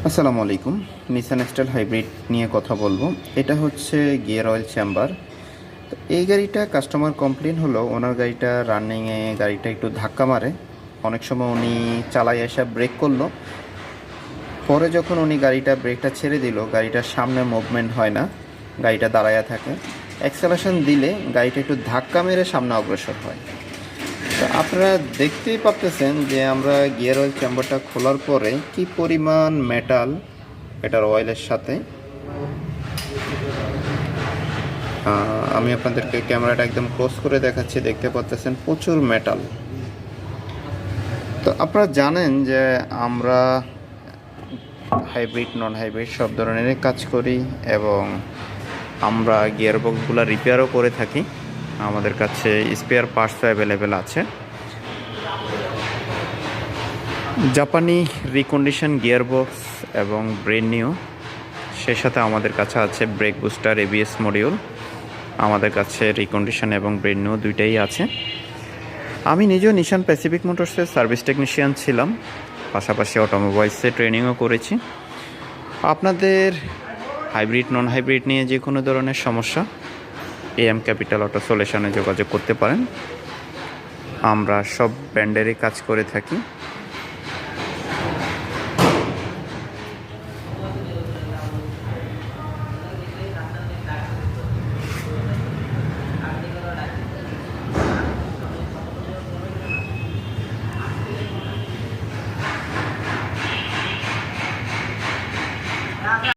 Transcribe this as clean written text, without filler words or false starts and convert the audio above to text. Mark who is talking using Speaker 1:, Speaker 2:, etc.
Speaker 1: আসসালামু আলাইকুম। Nissan এক্সটেল hybrid নিয়ে কথা বলবো। এটা হচ্ছে গিয়ার অয়েল চেম্বার। তো এই গাড়িটা কাস্টমার কমপ্লেন হলো ওনার গাড়িটা রানিংয়ে গাড়িটা একটু ধাক্কা মারে। অনেক সময় উনি চালায় এসে ব্রেক করলো, পরে যখন উনি গাড়িটা ব্রেকটা ছেড়ে দিল গাড়িটার সামনে মুভমেন্ট হয় না, গাড়িটা দাঁড়ায়া থাকে। অ্যাক্সেলারেশন দিলে গাড়িটা একটু ধাক্কা মেরে সামনে অগ্রসর হয়। তো আপনারা দেখতেই পারতেছেন যে আমরা গিয়ার অয়েল চেম্বারটা খোলার পরে কি পরিমাণ মেটাল এটার অয়েলের সাথে। আমি আপনাদেরকে ক্যামেরাটা একদম ক্লোজ করে দেখাচ্ছি, দেখতে পাচ্ছেন প্রচুর মেটাল। তো আপনারা জানেন যে আমরা হাইব্রিড নন হাইব্রিড সব ধরনেরই কাজ করি এবং আমরা গিয়ার বক্সগুলো রিপেয়ারও করে থাকি। আমাদের কাছে স্পেয়ার পার্টসও অ্যাভেলেবেল আছে। জাপানি রিকন্ডিশন গিয়ারবক্স এবং ব্রেন্ড নিউ, সেই সাথে আমাদের কাছে আছে ব্রেক বুস্টার এবিএস মডিউল। আমাদের কাছে রিকন্ডিশন এবং ব্রেন্ড নিউ দুইটাই আছে। আমি নিজেও নিশান প্যাসিফিক মোটরসের সার্ভিস টেকনিশিয়ান ছিলাম, পাশাপাশি অটোমোবাইলসে ট্রেনিংও করেছি। আপনাদের হাইব্রিড নন হাইব্রিড নিয়ে যে কোনো ধরনের সমস্যা AM ক্যাপিটাল অটো সলিউশনে যোগাযোগ করতে পারেন। আমরা সব ব্র্যান্ডেরই কাজ করে থাকি।